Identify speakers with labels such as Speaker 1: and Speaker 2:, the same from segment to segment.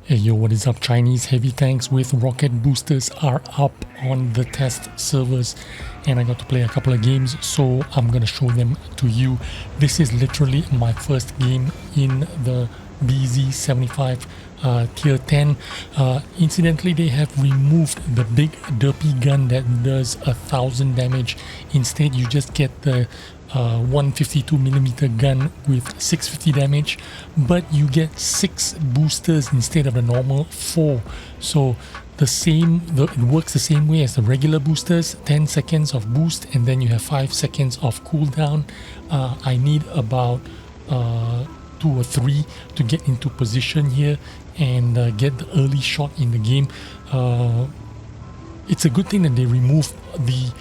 Speaker 1: Hey yo, what is up? Chinese heavy tanks with rocket boosters are up on the test servers and I got to play a couple of games, so I'm gonna show them to you. This is literally my first game in the BZ-75 tier 10. Incidentally, they have removed the big derpy gun that does 1000 damage. Instead, you just get the 152mm gun with 650 damage, but you get 6 boosters instead of the normal 4. So it works the same way as the regular boosters. 10 seconds of boost and then you have 5 seconds of cooldown. I need about 2 or 3 to get into position here and get the early shot in the game. It's a good thing that they removed the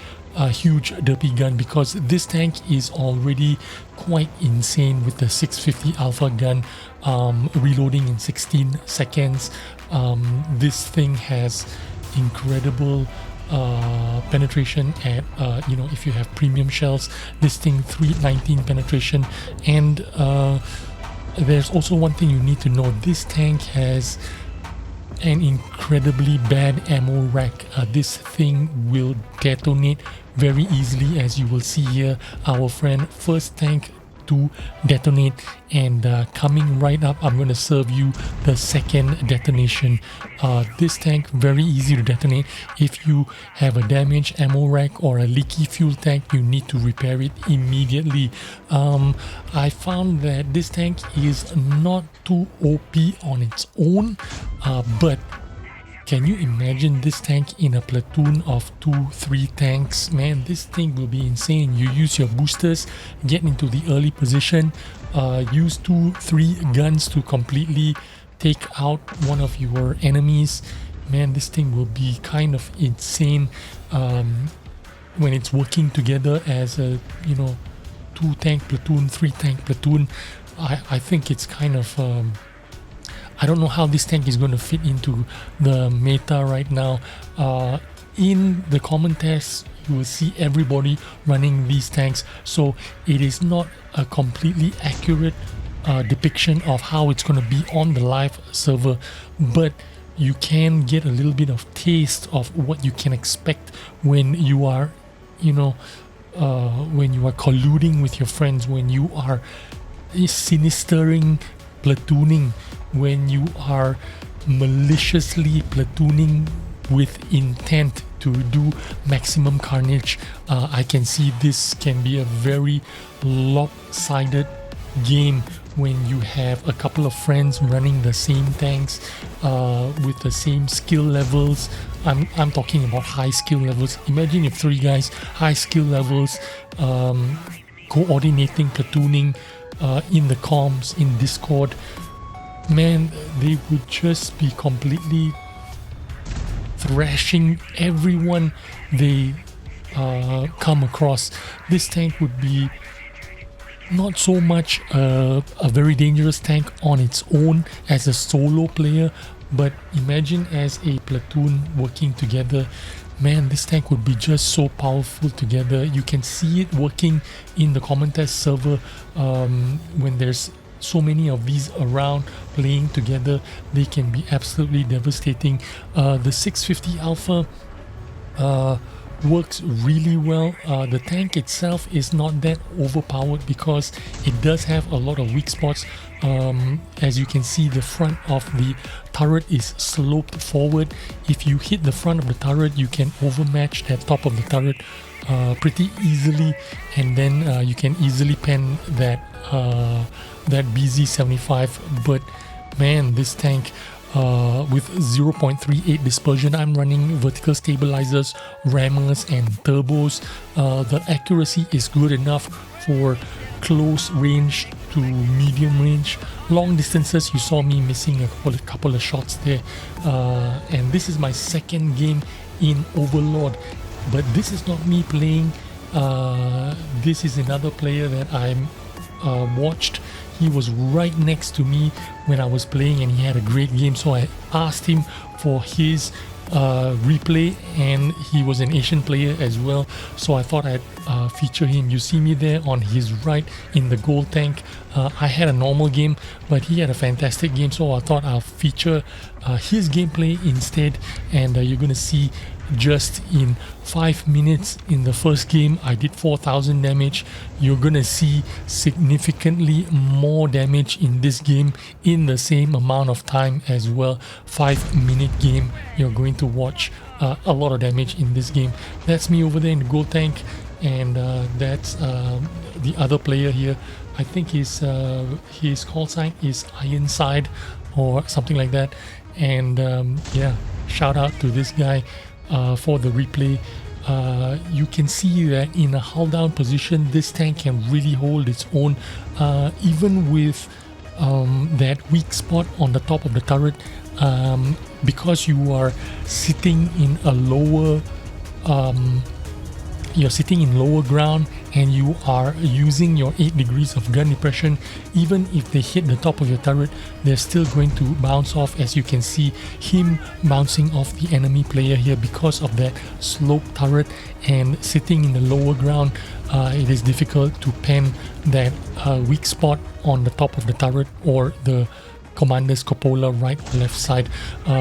Speaker 1: huge derpy gun, because this tank is already quite insane with the 650 alpha gun, reloading in 16 seconds. This thing has incredible penetration at if you have premium shells. This thing 319 penetration, and there's also one thing you need to know. This tank has an incredibly bad ammo rack. This thing will detonate very easily, as you will see here. Our friend first tank to detonate, and coming right up I'm going to serve you the second detonation. This tank very easy to detonate. If you have a damaged ammo rack or a leaky fuel tank, you need to repair it immediately. I found that this tank is not too OP on its own, but can you imagine this tank in a platoon of 2-3 tanks? Man, this thing will be insane. You use your boosters, get into the early position, use 2-3 guns to completely take out one of your enemies. Man, this thing will be kind of insane when it's working together as a 2 tank platoon, 3 tank platoon. I think it's kind of I don't know how this tank is going to fit into the meta right now. In the common tests, you will see everybody running these tanks, so it is not a completely accurate depiction of how it's going to be on the live server, but you can get a little bit of taste of what you can expect when you are, when you are colluding with your friends, when you are sinistering platooning, when you are maliciously platooning with intent to do maximum carnage. I can see this can be a very lopsided game when you have a couple of friends running the same tanks with the same skill levels. I'm talking about high skill levels. Imagine if 3 guys, high skill levels, coordinating, platooning in the comms, in Discord. Man, they would just be completely thrashing everyone they come across. This tank would be not so much a very dangerous tank on its own as a solo player, but imagine as a platoon working together. Man, this tank would be just so powerful together. You can see it working in the common test server when there's so many of these around playing together. They can be absolutely devastating. The 650 alpha works really well. The tank itself is not that overpowered because it does have a lot of weak spots. As you can see, the front of the turret is sloped forward. If you hit the front of the turret, you can overmatch that top of the turret pretty easily, and then you can easily pen that BZ-75. But man, this tank with 0.38 dispersion, I'm running vertical stabilizers, rammers and turbos. The accuracy is good enough for close range to medium range. Long distances, you saw me missing a couple of shots there. And this is my second game in Overlord, but this is not me playing. This is another player that I'm watched. He was right next to me when I was playing and he had a great game, so I asked him for his replay, and he was an Asian player as well, so I thought I'd feature him. You see me there on his right in the gold tank. I had a normal game, but he had a fantastic game, so I thought I'll feature his gameplay instead. And you're gonna see just in 5 minutes in the first game I did 4,000 damage. You're gonna see significantly more damage in this game in the same amount of time as well. 5-minute game, you're going to watch a lot of damage in this game. That's me over there in the gold tank, and that's the other player here. I think his call sign is Ironside or something like that. And yeah, shout out to this guy for the replay. You can see that in a hull down position, this tank can really hold its own, even with that weak spot on the top of the turret, because you are sitting in a lower you're sitting in lower ground and you are using your 8 degrees of gun depression. Even if they hit the top of your turret, they're still going to bounce off, as you can see him bouncing off the enemy player here because of that slope turret. And sitting in the lower ground, it is difficult to pen that weak spot on the top of the turret or the commander's cupola right or left side,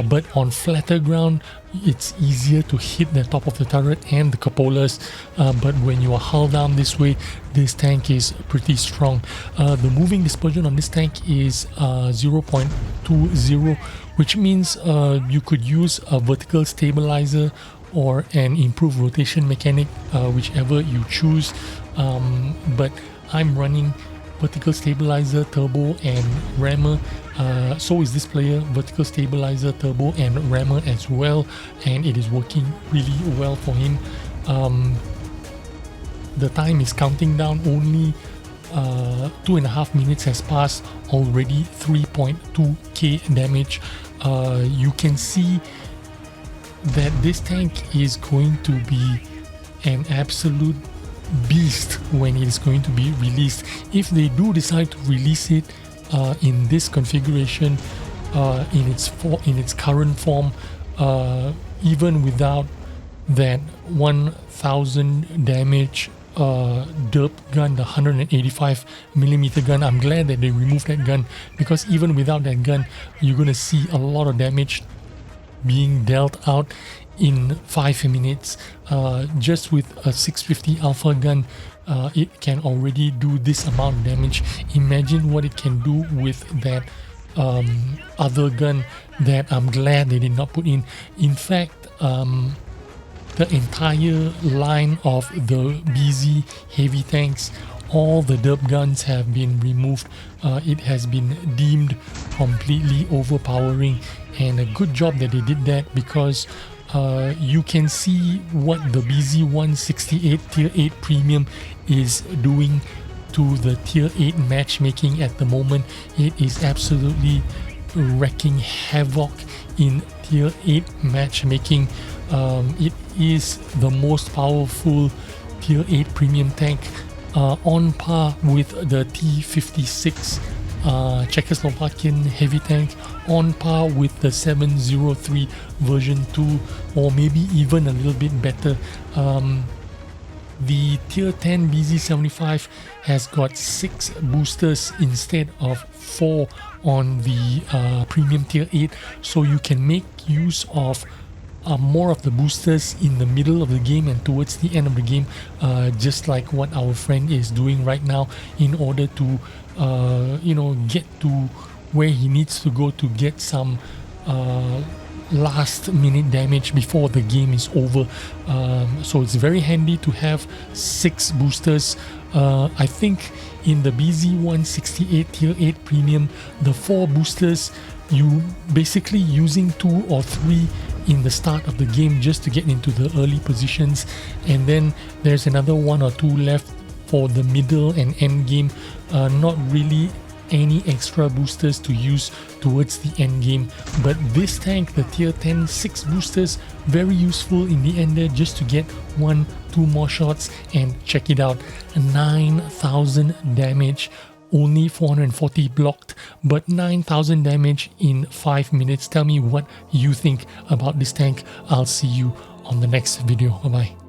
Speaker 1: but on flatter ground it's easier to hit the top of the turret and the cupolas, but when you are hull down this way, this tank is pretty strong. The moving dispersion on this tank is 0.20, which means you could use a vertical stabilizer or an improved rotation mechanic, whichever you choose, but I'm running vertical stabilizer, turbo and rammer. So is this player, vertical stabilizer, turbo and rammer as well, and it is working really well for him. The time is counting down, only 2.5 minutes has passed, already 3.2k damage. You can see that this tank is going to be an absolute beast when it is going to be released. If they do decide to release it in this configuration, in its current form, even without that 1000 damage derp gun, the 185mm gun, I'm glad that they removed that gun, because even without that gun, you're gonna see a lot of damage being dealt out in 5 minutes. Just with a 650 alpha gun, it can already do this amount of damage. Imagine what it can do with that other gun that I'm glad they did not put in. In fact, the entire line of the BZ heavy tanks, all the derp guns have been removed. It has been deemed completely overpowering, and a good job that they did that, because you can see what the BZ-168 Tier 8 Premium is doing to the Tier 8 matchmaking at the moment. It is absolutely wreaking havoc in Tier 8 matchmaking. It is the most powerful Tier 8 Premium tank, on par with the T56 Czechoslovakian heavy tank, on par with the 703 version 2, or maybe even a little bit better. The Tier 10 BZ-75 has got 6 boosters instead of 4 on the premium Tier 8, so you can make use of more of the boosters in the middle of the game and towards the end of the game, just like what our friend is doing right now, in order to get to where he needs to go to get some last minute damage before the game is over. So it's very handy to have 6 boosters. I think in the BZ-168 Tier 8 Premium, the 4 boosters, you basically using 2 or 3 in the start of the game just to get into the early positions, and then there's another 1 or 2 left for the middle and end game. Not really any extra boosters to use towards the end game, but this tank, the Tier 10 6 boosters, very useful in the end there, just to get 1-2 more shots. And check it out, 9,000 damage only 440 blocked, but 9,000 damage in 5 minutes. Tell me what you think about this tank. I'll see you on the next video. Bye bye.